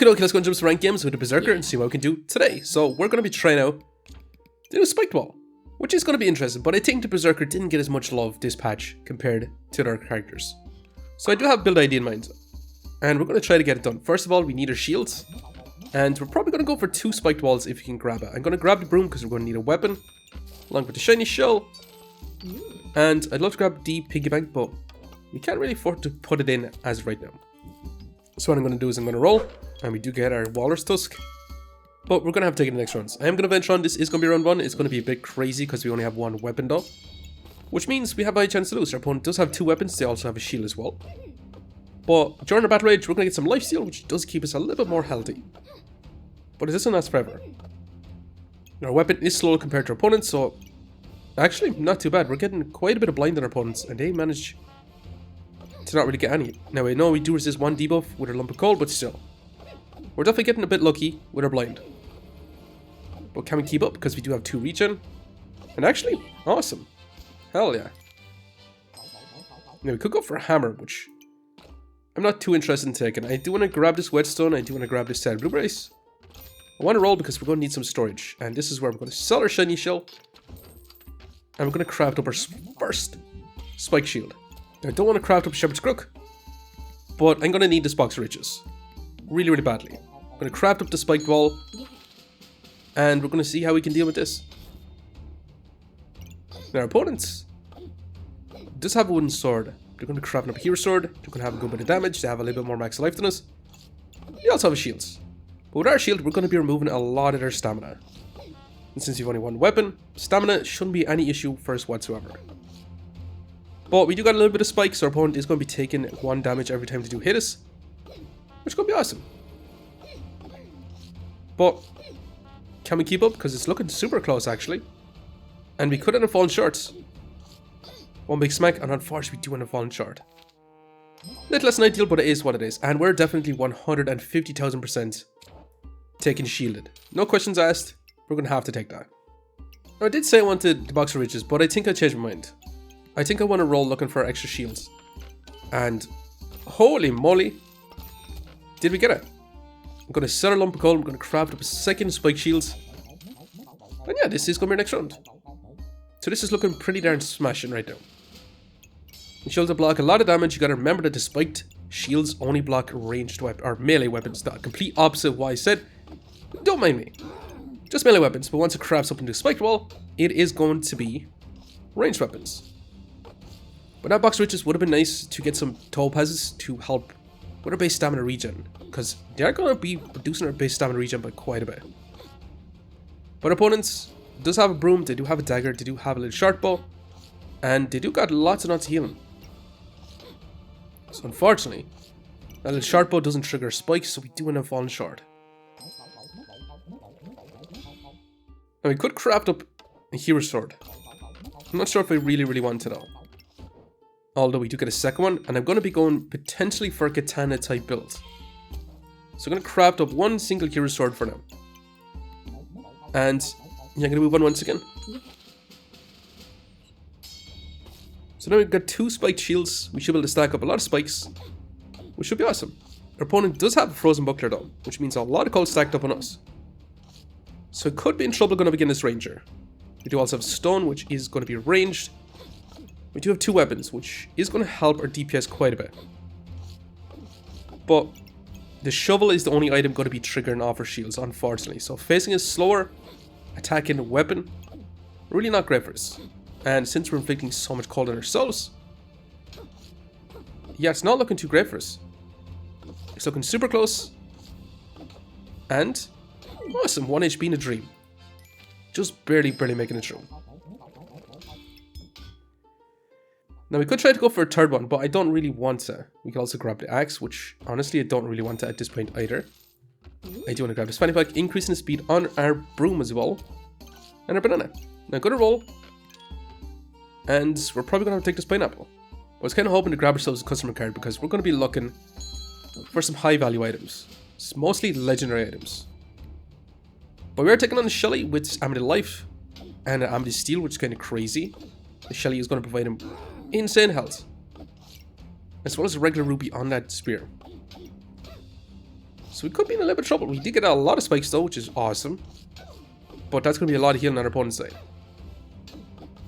Okay, let's go and jump some ranked games with the Berserker and see what we can do today. So we're going to be trying out the new Spiked Wall, which is going to be interesting, but I think the Berserker didn't get as much love this patch compared to other characters. So I do have a build idea in mind, and we're going to try to get it done. First of all, we need our shields, and we're probably going to go for 2 Spiked Walls if we can grab it. I'm going to grab the broom because we're going to need a weapon, along with the shiny shell, and I'd love to grab the piggy bank, but we can't really afford to put it in as right now. So what I'm going to do is I'm going to roll, and we do get our Walrus Tusk, but we're going to have to take it in the next rounds. I am going to venture on this is going to be round 1. It's going to be a bit crazy because we only have 1 weapon though, which means we have a high chance to lose. Our opponent does have 2 weapons, they also have a shield as well. But during our battle rage, we're going to get some lifesteal, which does keep us a little bit more healthy. But it doesn't last forever. Our weapon is slow compared to our opponents, so actually not too bad. We're getting quite a bit of blind on our opponents, and they manage to not really get any. Now I know we do resist 1 debuff with our lump of coal, but still. We're definitely getting a bit lucky with our blind. But can we keep up? Because we do have 2 regen. And actually, awesome. Hell yeah. Now we could go for a hammer, which I'm not too interested in taking. I do want to grab this whetstone, I do want to grab this sad blueberries. I want to roll because we're going to need some storage. And this is where we're going to sell our shiny shell. And we're going to craft up our first spike shield. Now, I don't want to craft up Shepherd's Crook, but I'm going to need this box of riches. Really, really badly. I'm going to craft up the spiked wall, and we're going to see how we can deal with this. Now, our opponents does have a wooden sword. They're going to craft up a hero sword. They're going to have a good bit of damage. They have a little bit more max life than us. They also have shields. But with our shield, we're going to be removing a lot of their stamina. And since we've only 1 weapon, stamina shouldn't be any issue for us whatsoever. But we do got a little bit of spikes, so our opponent is going to be taking 1 damage every time they do hit us, which is going to be awesome. But can we keep up? Because it's looking super close actually. And we could end up falling short. 1 big smack, and unfortunately we do end up falling short. Little less than ideal, but it is what it is. And we're definitely 150,000% taking shielded. No questions asked, we're going to have to take that. Now, I did say I wanted the box of riches, but I think I changed my mind. I think I want to roll looking for extra shields. And holy moly, did we get it? I'm going to sell a lump of coal, I'm going to craft up a second spike shields. And yeah, this is going to be our next round. So this is looking pretty darn smashing right now. The shields block a lot of damage. You got to remember that the spiked shields only block ranged weapons, or melee weapons. The complete opposite of what I said. Don't mind me. Just melee weapons, but once it crafts up into a spiked wall, it is going to be ranged weapons. But that box of riches would have been nice to get some topazes to help with our base stamina regen, because they are going to be reducing our base stamina regen by quite a bit. But opponents does have a broom, they do have a dagger, they do have a little short bow, and they do got lots and lots of healing. So unfortunately, that little short bow doesn't trigger spikes, so we do end up falling short. Now we could craft up a hero sword. I'm not sure if I really want to though. Although we do get a second one, and I'm going to be going potentially for a katana type build. So I'm going to craft up 1 single hero sword for now. And yeah, I'm going to move on once again. So now we've got 2 spiked shields. We should be able to stack up a lot of spikes, which should be awesome. Our opponent does have a frozen buckler though, which means a lot of coal stacked up on us. So it could be in trouble going up against this ranger. We do also have stone, which is going to be ranged. We do have 2 weapons, which is going to help our DPS quite a bit. But the shovel is the only item going to be triggering off our shields, unfortunately. So facing a slower attacking weapon, really not great for us. And since we're inflicting so much cold on ourselves, yeah, it's not looking too great for us. It's looking super close. And awesome, 1 HP in a dream. Just barely making it through. Now we could try to go for a 3rd one, but I don't really want to. We could also grab the axe, which honestly I don't really want to at this point either. I do want to grab this fanny pack, increasing the speed on our broom as well. And our banana. Now I'm going to roll. And we're probably going to have to take this pineapple. I was kind of hoping to grab ourselves a customer card because we're going to be looking for some high value items. It's mostly legendary items. But we are taking on the Shelly with Amethyst Life and Amethyst Steel, which is kind of crazy. The Shelly is going to provide him insane health, as well as a regular ruby on that spear. So we could be in a little bit of trouble. We did get a lot of spikes though, which is awesome. But that's going to be a lot of healing on our opponent's side.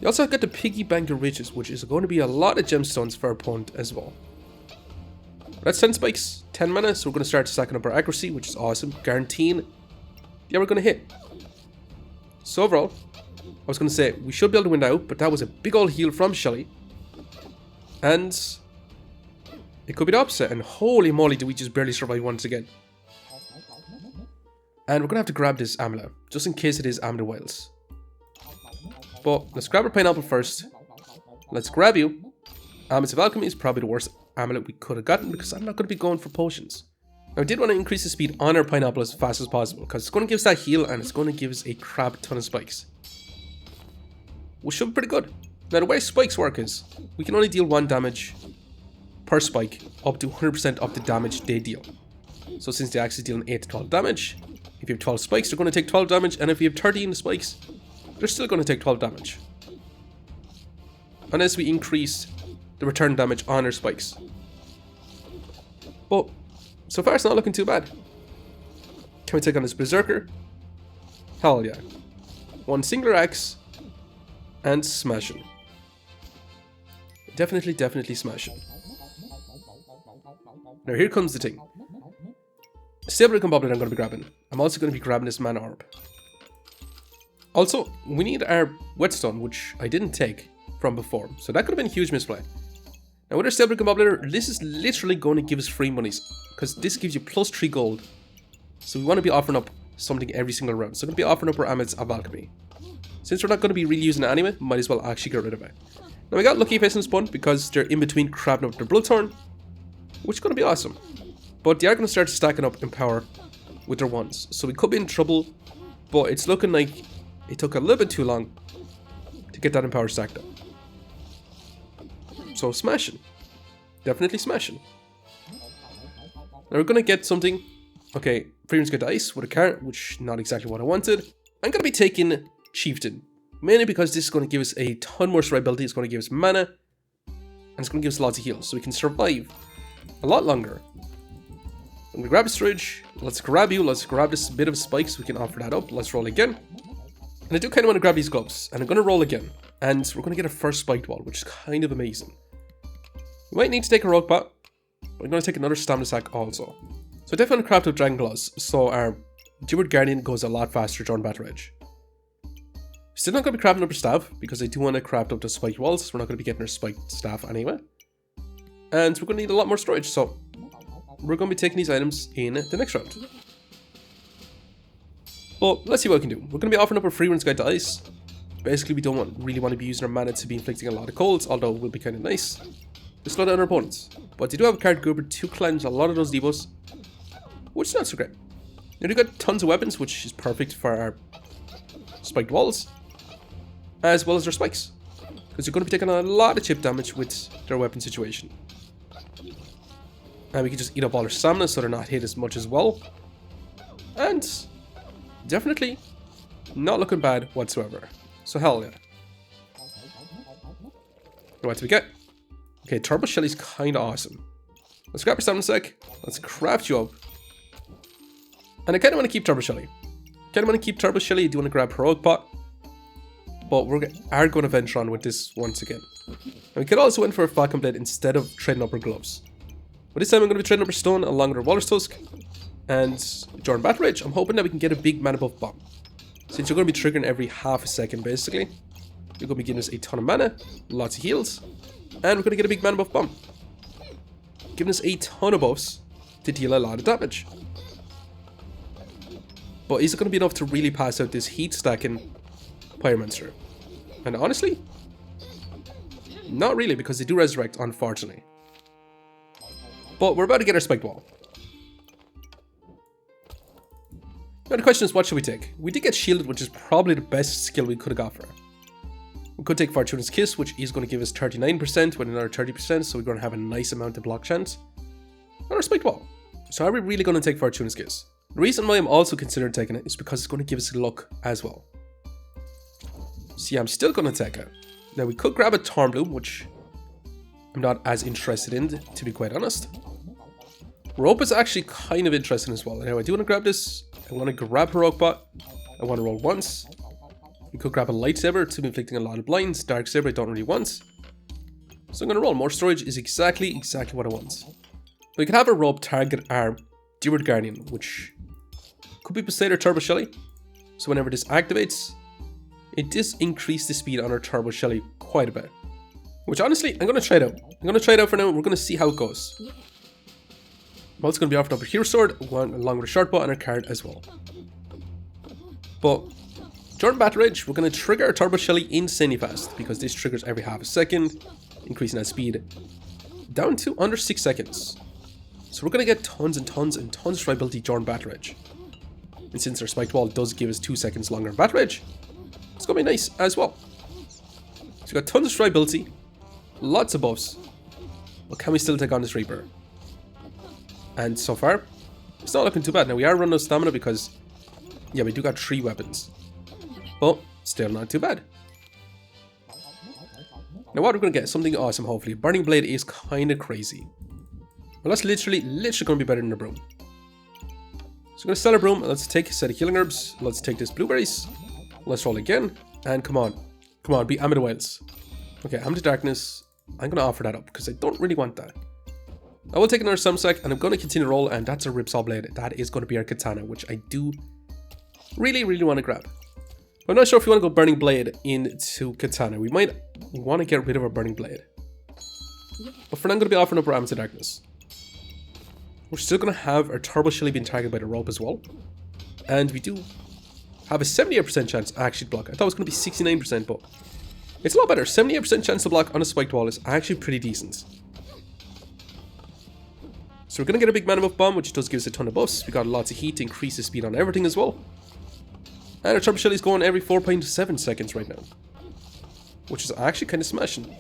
You also got the Piggy Bank of Riches, which is going to be a lot of gemstones for our opponent as well. That's 10 spikes, 10 mana, so we're going to start stacking up our accuracy, which is awesome. Guaranteeing, yeah, we're going to hit. So overall, I was going to say, we should be able to win out, but that was a big old heal from Shelly. And it could be the opposite, and holy moly, did we just barely survive once again. And we're going to have to grab this amulet, just in case it is Amulet Wilds. But let's grab our pineapple first. Let's grab you. Amulet of Alchemy is probably the worst amulet we could have gotten because I'm not going to be going for potions. Now I did want to increase the speed on our pineapple as fast as possible because it's going to give us that heal and it's going to give us a crap ton of spikes. Which should be pretty good. Now the way spikes work is, we can only deal 1 damage per spike up to 100% of the damage they deal. So since the axe is dealing 8 to 12 damage, if you have 12 spikes, they're going to take 12 damage, and if you have 13 spikes, they're still going to take 12 damage. Unless we increase the return damage on our spikes. But so far it's not looking too bad. Can we take on this Berserker? Hell yeah. 1 singular axe and smashing. Definitely smashing. Now here comes the thing. Stable Recombobulator I'm going to be grabbing. I'm also going to be grabbing this Mana Orb. Also, we need our Whetstone, which I didn't take from before. So that could have been a huge misplay. Now with our Stable Recombobulator, this is literally going to give us free monies. Because this gives you plus 3 gold. So we want to be offering up something every single round. So we're going to be offering up our Amulets of Alchemy. Since we're not going to be really using it anyway, might as well actually get rid of it. Now we got Lucky Face and Spun because they're in between crabbing up their Bloodthorn, which is going to be awesome. But they are going to start stacking up in power with their ones. So we could be in trouble, but it's looking like it took a little bit too long to get that in power stacked up. So smashing. Definitely smashing. Now we're going to get something. Okay, Freedom's got dice with a card, which not exactly what I wanted. I'm going to be taking Chieftain. Mainly because this is going to give us a ton more survivability. It's going to give us mana. And it's going to give us lots of heals. So we can survive a lot longer. I'm going to grab a storage. Let's grab you. Let's grab this bit of spikes. We can offer that up. Let's roll again. And I do kind of want to grab these gloves. And I'm going to roll again. And we're going to get a first spiked wall, which is kind of amazing. We might need to take a rogue pot. But I'm going to take another stamina sack also. So I definitely want to craft up Dragon Claws. So our Duward Guardian goes a lot faster during Battle Edge. Still not going to be crafting up our staff. Because I do want to craft up the spiked walls. We're not going to be getting our spiked staff anyway. And we're going to need a lot more storage. So we're going to be taking these items in the next round. But let's see what we can do. We're going to be offering up our free runes guide to ice. Basically, we don't really want to be using our mana to be inflicting a lot of colds, although it will be kind of nice to slow down our opponents. But they do have a card Goober to cleanse a lot of those debuffs, which is not so great. Now they've got tons of weapons, which is perfect for our spiked walls, as well as their spikes, because you're going to be taking a lot of chip damage with their weapon situation. And we can just eat up all their stamina so they're not hit as much as well. And definitely not looking bad whatsoever. So hell yeah. What do we get? Okay, Turbo Shelly's kind of awesome. Let's grab our stamina sec. Let's craft you up. And I kind of want to keep Turbo Shelly. I do want to grab Heroic Pot. But we are going to venture on with this once again. And we could also win for a Falcon Blade instead of trading up our gloves. But this time I'm going to be trading up our stone along with our Walrus Tusk. And during Battle Rage, I'm hoping that we can get a big mana buff bomb. Since you're going to be triggering every half a second basically. You're going to be giving us a ton of mana, lots of heals. And we're going to get a big mana buff bomb. Giving us a ton of buffs to deal a lot of damage. But is it going to be enough to really pass out this heat stacking Pyromancer? And honestly, not really, because they do resurrect, unfortunately. But we're about to get our spiked wall. Now the question is, what should we take? We did get shielded, which is probably the best skill we could have got for her. We could take Fortuna's Kiss, which is going to give us 39% with another 30%, so we're going to have a nice amount of block chance. And our spiked wall. So are we really going to take Fortuna's Kiss? The reason why I'm also considering taking it is because it's going to give us luck as well. So yeah, I'm still going to take it. Now we could grab a Thornbloom, which I'm not as interested in, to be quite honest. Rope is actually kind of interesting as well. Now I do want to grab this. I want to grab Heroic Bot. I want to roll once. We could grab a Lightsaber to be inflicting a lot of blinds. Dark Saber I don't really want. So I'm going to roll. More storage is exactly what I want. We could have a rope target our Deward Guardian, which could be Poseidon or Turbo Shelly. So whenever this activates, it does increase the speed on our Turbo Shelly quite a bit. Which honestly, I'm going to try it out. I'm going to try it out for now. We're going to see how it goes. I'm also going to be offering up a Hero Sword, one along with a Short Bow and a card as well. But during Battle Rage, we're going to trigger our Turbo Shelly insanely fast, because this triggers every half a second, increasing that speed down to under 6 seconds. So we're going to get tons and tons and tons of survivability during Battle Rage. And since our Spiked Wall does give us 2 seconds longer in Battle Rage, it's going to be nice as well. So we've got tons of survivability, lots of buffs, but can we still take on this Reaper? And so far, it's not looking too bad. Now we are running out of stamina because, yeah, we do got 3 weapons. But still not too bad. Now what we're going to get, something awesome hopefully. Burning Blade is kind of crazy. Well, that's literally going to be better than a broom. So we're going to sell our broom. Let's take a set of healing herbs. Let's take this blueberries. Let's roll again. And come on. Come on, be Amid Wells. Okay, Amid Darkness. I'm going to offer that up because I don't really want that. I will take another Samsack and I'm going to continue to roll, and that's a Ripsaw Blade. That is going to be our Katana, which I do really want to grab. I'm not sure if you want to go Burning Blade into Katana. We might want to get rid of our Burning Blade. But for now, I'm going to be offering up our Amid Darkness. We're still going to have our Turbo Shelly being targeted by the rope as well. And we do have a 78% chance to actually block. I thought it was going to be 69%, but it's a lot better. 78% chance to block on a Spiked Wall is actually pretty decent. So we're going to get a big Mana Buff Bomb, which does give us a ton of buffs. We got lots of heat to increase the speed on everything as well. And our Turbo Shelly is going every 4.7 seconds right now, which is actually kind of smashing.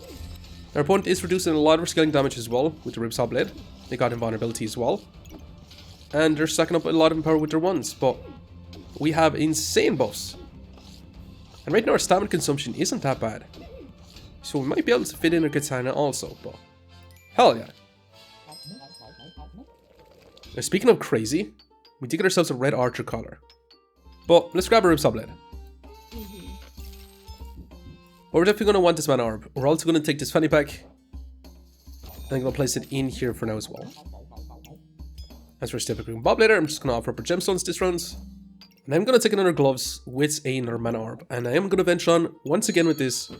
Our opponent is reducing a lot of our scaling damage as well with the Ripsaw Blade. They got invulnerability as well. And they're stacking up a lot of empower with their ones, but we have insane buffs. And right now our stamina consumption isn't that bad. So we might be able to fit in a Katana also, but hell yeah. Now speaking of crazy, we did get ourselves a red Archer collar. But let's grab a Ripsaw Blade. But we're definitely going to want this Mana Orb. We're also going to take this Fanny Pack. And I'm going to place it in here for now as well. As for a Step Green Bob later, I'm just going to offer up our Gemstones this round. And I'm going to take another Gloves with another Mana Orb. And I am going to venture on once again with this.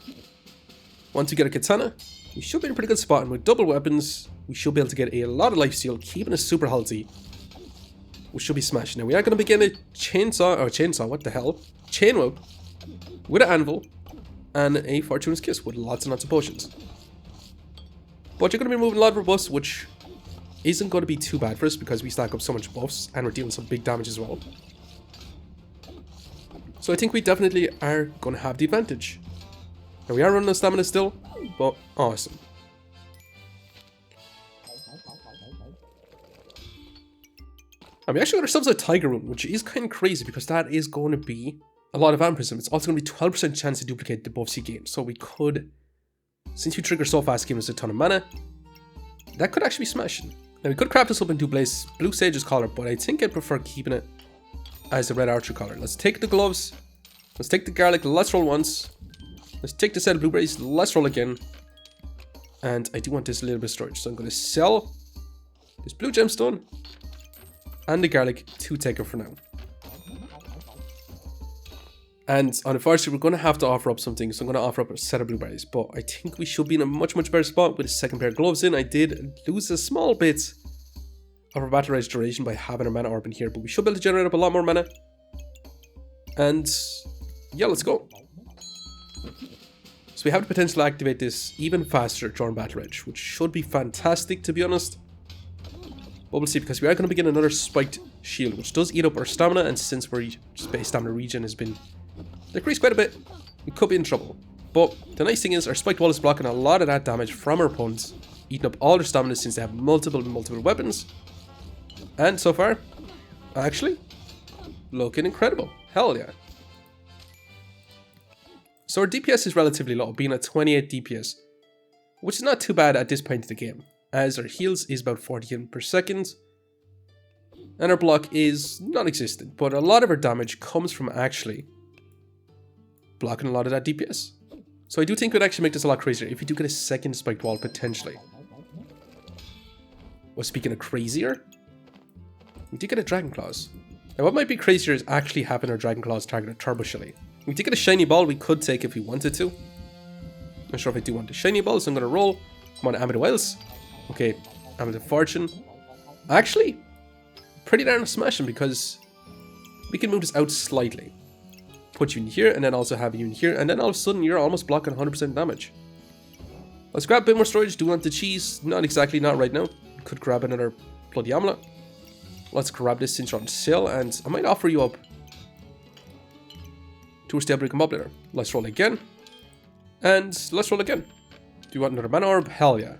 Once we get a Katana, we should be in a pretty good spot. And with double weapons, we should be able to get a lot of lifesteal, keeping us super healthy. We should be smashing. Now we are going to begin a chainsaw, what the hell? Chain Whip with an anvil and a Fortuna's Kiss with lots and lots of potions. But you're going to be moving a lot of our buffs, which isn't going to be too bad for us because we stack up so much buffs and we're dealing some big damage as well. So I think we definitely are going to have the advantage. Now we are running out of stamina still, but awesome. And we actually got ourselves a Tiger Rune, which is kind of crazy because that is going to be a lot of Vampirism. It's also going to be 12% chance to duplicate the buffs you gain. So we could, since you trigger so fast, giving us a ton of mana, that could actually be smashing. Now we could craft this up into Blue Sage's collar, but I think I'd prefer keeping it as the Red Archer collar. Let's take the gloves, let's take the garlic, let's roll once. Let's take the set of blueberries, let's roll again. And I do want this a little bit of storage, so I'm going to sell this blue gemstone and the garlic to take it for now. And unfortunately, we're going to have to offer up something, so I'm going to offer up a set of blueberries. But I think we should be in a much better spot with a second pair of gloves in. I did lose a small bit of our battle rage duration by having a mana orb in here, but we should be able to generate up a lot more mana. And yeah, let's go. So we have the potential to activate this even faster during battle rage, which should be fantastic, to be honest. But we'll see, because we are going to begin another spiked shield, which does eat up our stamina, and since our space stamina regen has been decreased quite a bit, we could be in trouble. But the nice thing is our spiked wall is blocking a lot of that damage from our opponents, eating up all their stamina since they have multiple weapons. And so far, actually, looking incredible. Hell yeah. So our DPS is relatively low, being at 28 DPS, which is not too bad at this point in the game, as our heals is about 40 per second, And our block is non-existent, but a lot of our damage comes from actually blocking a lot of that DPS. So I do think it would actually make this a lot crazier if we do get a second spiked wall, potentially. Well, speaking of crazier, we did get a Dragon Claws. Now what might be crazier is actually having our Dragon Claws target a Turbo Shelly. We did get a shiny ball we could take if we wanted to. Not sure if I do want the shiny ball, so I'm going to roll. Come on, Amulet of Wells. Okay, Amulet of Fortune. Actually, pretty darn smashing because we can move this out slightly. Put you in here and then also have you in here, and then all of a sudden you're almost blocking 100% damage. Let's grab a bit more storage. Do we want the cheese? Not exactly, not right now. Could grab another bloody amulet. Let's grab this since you're on sale, and I might offer you up to a STABLE RECOMBOBULATOR. Let's roll again. And let's roll again. Do you want another mana orb? Hell yeah.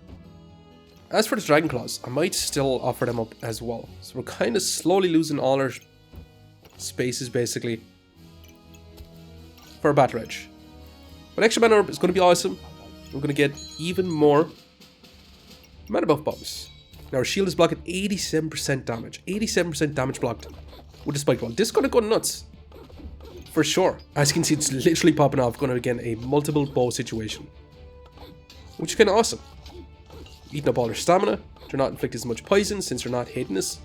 As for the Dragon Claws, I might still offer them up as well. So we're kind of slowly losing all our spaces basically for a Battle Edge. But extra mana orb is going to be awesome. We're going to get even more mana buff bombs. Now our shield is blocking 87% damage. 87% damage blocked with the spike wall. This is going to go nuts. For sure. As you can see, it's literally popping off. Going to again a multiple bow situation. Which is kind of awesome. Eating up all their stamina. They're not inflicting as much poison since they're not hitting us.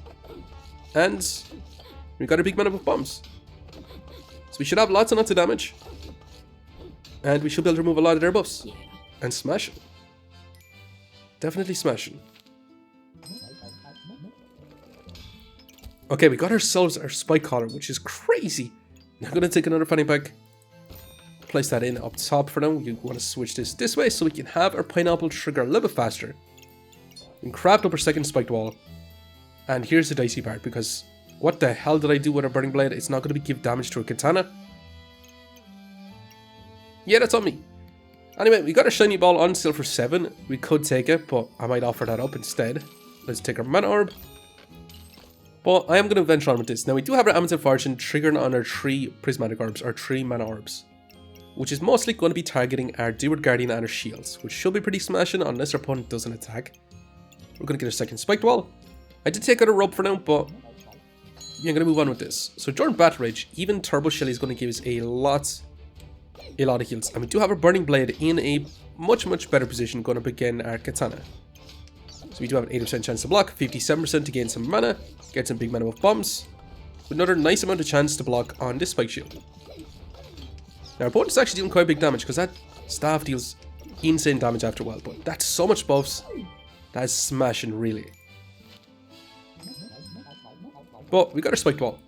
And we've got a big mana buff bombs. So we should have lots and lots of damage. And we should be able to remove a lot of their buffs. And smash it. Definitely smashing. Okay, we got ourselves our Spike Collar, which is crazy. I'm going to take another fanny pack. Place that in up top for now. We want to switch this way so we can have our pineapple trigger a little bit faster. And craft up our second spiked wall. And here's the dicey part, because what the hell did I do with a burning blade? It's not going to give damage to a katana. Yeah, that's on me. Anyway, we got a shiny ball on sale for 7. We could take it, but I might offer that up instead. Let's take our mana orb. But I am going to venture on with this. Now we do have our Amulet of Fortune triggering on our 3 prismatic orbs, or 3 mana orbs. Which is mostly going to be targeting our Deward Guardian and our shields, which should be pretty smashing unless our opponent doesn't attack. We're going to get our second spiked wall. I did take out a rope for now, but yeah, I'm going to move on with this. So during Battle Rage, even Turbo Shelly is going to give us a lot of heals. And we do have our Burning Blade in a much better position going up against our Katana. So we do have an 80% chance to block, 57% to gain some mana, get some big mana buff bombs, with another nice amount of chance to block on this Spike Shield. Now our opponent's actually doing quite big damage because that staff deals insane damage after a while, but that's so much buffs, that's smashing really. But we got our Spiked Wall.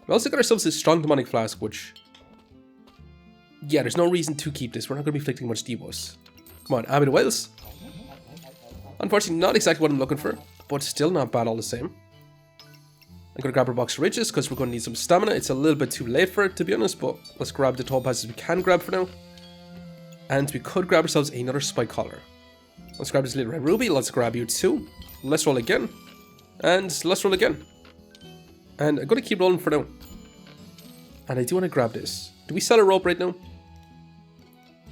We also got ourselves this strong demonic flask, which, yeah, there's no reason to keep this. We're not going to be inflicting much debuffs. Come on, Amulet of Wells. Unfortunately, not exactly what I'm looking for, but still not bad all the same. I'm going to grab our Box of Riches because we're going to need some stamina. It's a little bit too late for it, to be honest, but let's grab the topazes we can grab for now. And we could grab ourselves another Spike Collar. Let's grab this little red ruby. Let's grab you too. Let's roll again. And let's roll again. And I'm going to keep rolling for now. And I do want to grab this. Do we sell a rope right now?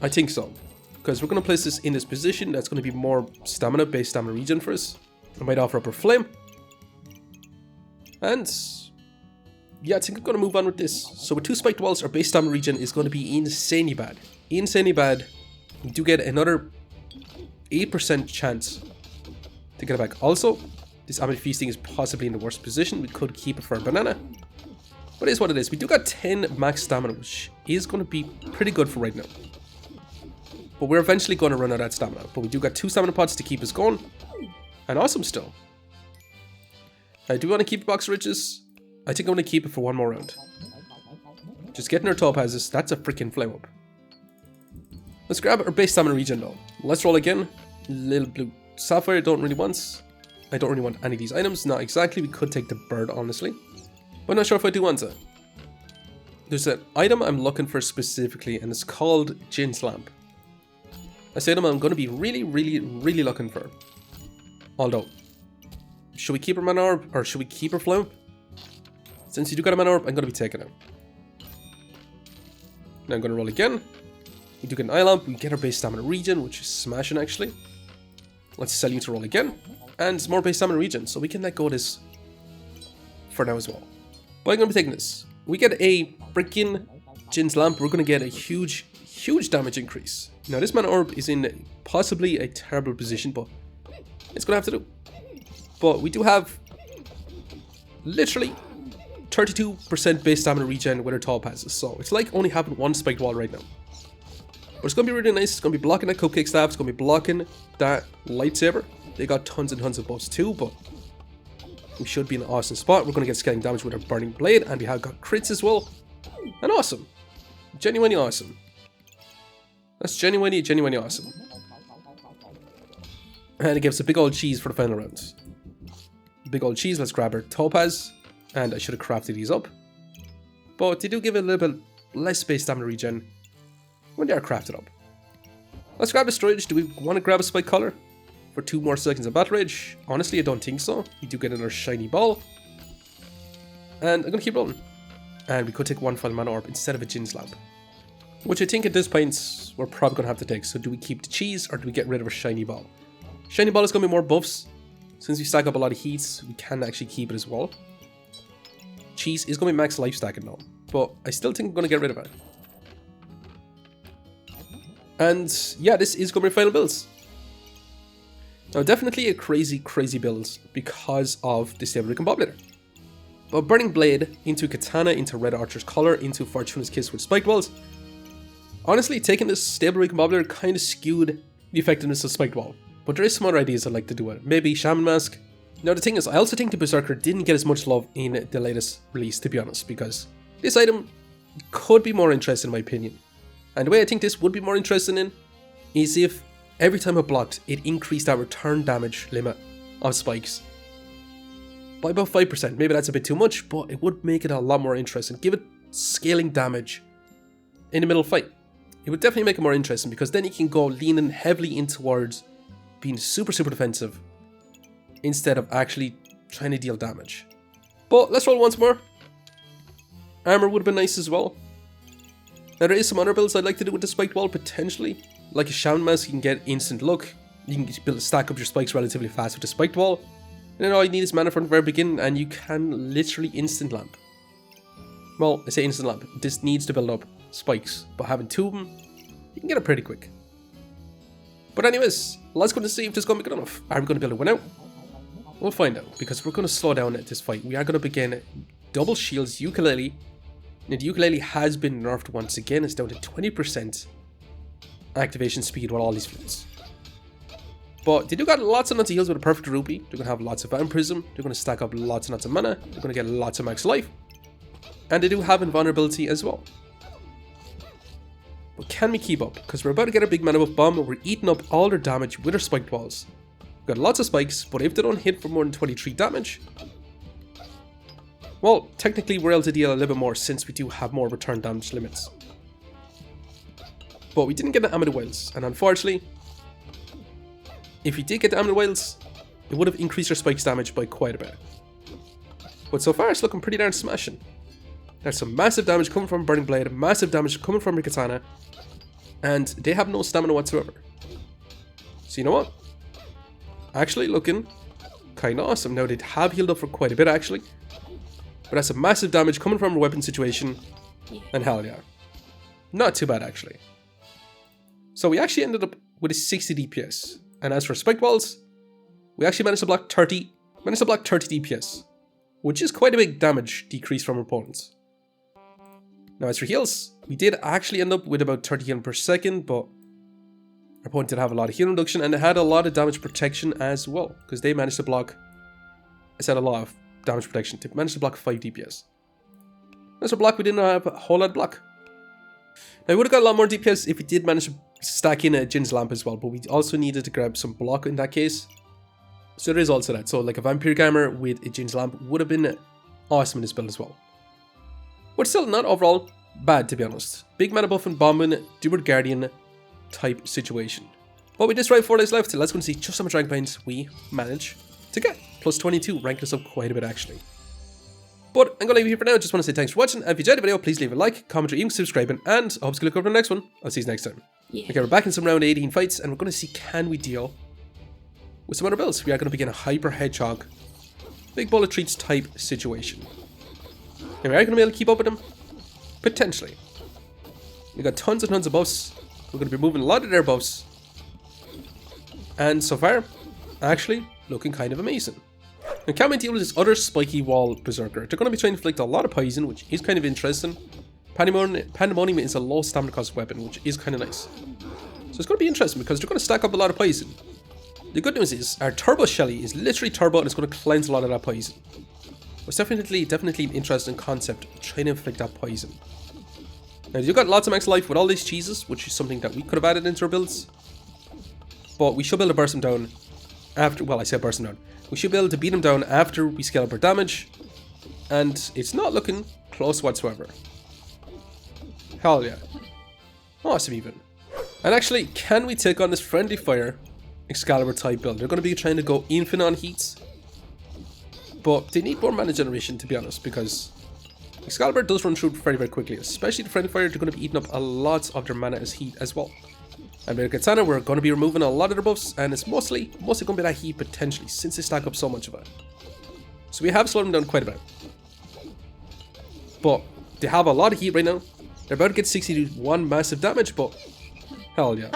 I think so. Because we're going to place this in this position. That's going to be more stamina, base stamina regen for us. I might offer up our flame. And yeah, I think I'm going to move on with this. So with 2 spiked walls, our base stamina regen is going to be insanely bad. Insanely bad. We do get another 8% chance to get it back. Also, this Amulet Feasting is possibly in the worst position. We could keep it for a banana. But it is what it is. We do got 10 max stamina, which is going to be pretty good for right now. But we're eventually going to run out of that stamina. But we do got 2 stamina pots to keep us going. And awesome still. I do want to keep a Box of Riches. I think I'm going to keep it for one more round. Just getting our topazes. That's a freaking flame up. Let's grab our base stamina regen though. Let's roll again. Little blue sapphire. I don't really want any of these items. Not exactly. We could take the bird, honestly. But I'm not sure if I do want it. There's an item I'm looking for specifically, and it's called Jin's Lamp. That's the item I'm going to be really looking for. Although, should we keep our mana orb or should we keep our flame? Since you do got a mana orb, I'm going to be taking it. Now I'm going to roll again. We do get an eye lamp. We get our base stamina regen, which is smashing actually. Let's sell you to roll again. And more base stamina regen, so we can let go of this for now as well. But I'm going to be taking this. We get a freaking Jin's Lamp, we're going to get a huge damage increase. Now this mana orb is in possibly a terrible position, but it's going to have to do. But we do have literally 32% base stamina regen with our tall passes, so it's like only having one spiked wall right now. But it's going to be really nice. It's going to be blocking that cupcake staff, it's going to be blocking that lightsaber. They got tons and tons of buffs too, but we should be in an awesome spot. We're going to get scaling damage with our burning blade, and we have got crits as well. And awesome. Genuinely awesome. That's genuinely awesome. And it gives a big old cheese for the final round. Big old cheese, let's grab our topaz. And I should have crafted these up. But they do give a little bit less base stamina regen when they are crafted up. Let's grab a storage. Do we want to grab a spike collar for 2 more seconds of battle rage? Honestly, I don't think so. We do get another shiny ball. And I'm going to keep rolling. And we could take one final mana orb instead of a Jin's Lamp, which I think at this point we're probably going to have to take. So do we keep the cheese or do we get rid of a shiny ball? Shiny ball is going to be more buffs. Since we stack up a lot of heats, we can actually keep it as well. Cheese is going to be max life stacking now, but I still think I'm going to get rid of it. And yeah, this is going to be final builds. Now definitely a crazy build because of the Stable Recombobulator. But Burning Blade into Katana, into Red Archer's Collar, into Fortuna's Kiss with Spiked Walls. Honestly, taking this Stable Recombobulator kind of skewed the effectiveness of Spiked Wall. But there is some other ideas I'd like to do with it. Maybe Shaman Mask. Now the thing is, I also think the Berserker didn't get as much love in the latest release, to be honest, because this item could be more interesting in my opinion. And the way I think this would be more interesting in is if every time it blocked, it increased our return damage limit of spikes by about 5%. Maybe that's a bit too much, but it would make it a lot more interesting. Give it scaling damage in the middle fight. It would definitely make it more interesting because then you can go leaning heavily in towards being super defensive instead of actually trying to deal damage. But let's roll once more. Armor would have been nice as well. Now there is some other builds I'd like to do with the spiked wall potentially. Like a Shaman Mask, you can get instant look. You can stack up your spikes relatively fast with the spiked wall. And then all you need is mana from the very beginning and you can literally instant lamp. Well, I say instant lamp. This needs to build up spikes, but having 2 of them, you can get it pretty quick. But anyways, let's go to see if this is going to be good enough. Are we going to be able to win out? We'll find out, because we're going to slow down at this fight. We are going to begin double shields ukulele. Now the ukulele has been nerfed once again. It's down to 20% activation speed with all these flips. But they do got lots and lots of heals with a perfect rupee. They're going to have lots of vampirism. They're going to stack up lots and lots of mana. They're going to get lots of max life. And they do have invulnerability as well. But can we keep up? Because we're about to get a big mana buff bomb and we're eating up all their damage with our spiked walls. We've got lots of spikes, but if they don't hit for more than 23 damage, well, technically we're able to deal a little bit more since we do have more return damage limits. But we didn't get the Amulet Wilds, and unfortunately, if we did get the Amulet Wilds, it would have increased our spikes damage by quite a bit. But so far it's looking pretty darn smashing. There's some massive damage coming from Burning Blade, massive damage coming from your Katana, and they have no stamina whatsoever. So you know what? Actually looking kinda awesome. Now they have healed up for quite a bit actually. But that's some massive damage coming from a weapon situation, and hell yeah. Not too bad actually. So we actually ended up with a 60 DPS. And as for spiked walls, we actually managed to block 30 DPS, which is quite a big damage decrease from opponents. Now as for heals, we did actually end up with about 30 healing per second, but our opponent did have a lot of healing reduction and they had a lot of damage protection as well, because they managed to block, I said a lot of damage protection, they managed to block 5 DPS. As for block, we didn't have a whole lot of block. Now we would have got a lot more DPS if we did manage to stack in a Jin's Lamp as well, but we also needed to grab some block in that case. So there is also that. So like a Vampiric Armor with a Jin's Lamp would have been awesome in this build as well. But still not overall bad, to be honest. Big mana buff and bombing, Dubert Guardian type situation. But with this right 4 days left, let's go and see just how much rank points we manage to get. Plus 22, ranking us up quite a bit actually. But I'm going to leave it here for now. Just want to say thanks for watching. And if you enjoyed the video, please leave a like, comment, or even subscribing. And I hope to look over the next one. I'll see you next time. Yeah. Okay, we're back in some round 18 fights, and we're going to see can we deal with some other builds. We are going to begin a Hyper Hedgehog big bullet treats type situation. Are we going to be able to keep up with them? Potentially. We got tons and tons of buffs. We're going to be moving a lot of their buffs. And so far, actually, looking kind of amazing. Now, can we deal with this other spiky wall berserker? They're going to be trying to inflict a lot of poison, which is kind of interesting. Pandemonium is a low stamina cost weapon, which is kind of nice. So it's going to be interesting because they're going to stack up a lot of poison. The good news is, our Turbo Shelly is literally turbo and it's going to cleanse a lot of that poison. It's definitely an interesting concept, trying to inflict that poison. Now, you've got lots of max life with all these cheeses, which is something that we could have added into our builds. But we should be able to burst them down after, well, I said burst them down. We should be able to beat them down after we scale up our damage. And it's not looking close whatsoever. Hell yeah. Awesome even. And actually, can we take on this Friendly Fire Excalibur type build? They're going to be trying to go infinite on heats. But they need more mana generation, to be honest, because Excalibur does run through very, very quickly. Especially the Friendly Fire, they're going to be eating up a lot of their mana as heat as well. And with Katana, we're going to be removing a lot of their buffs, and it's mostly going to be that heat potentially, since they stack up so much of it. So we have slowed them down quite a bit. But they have a lot of heat right now. They're about to get 61 massive damage, but hell yeah.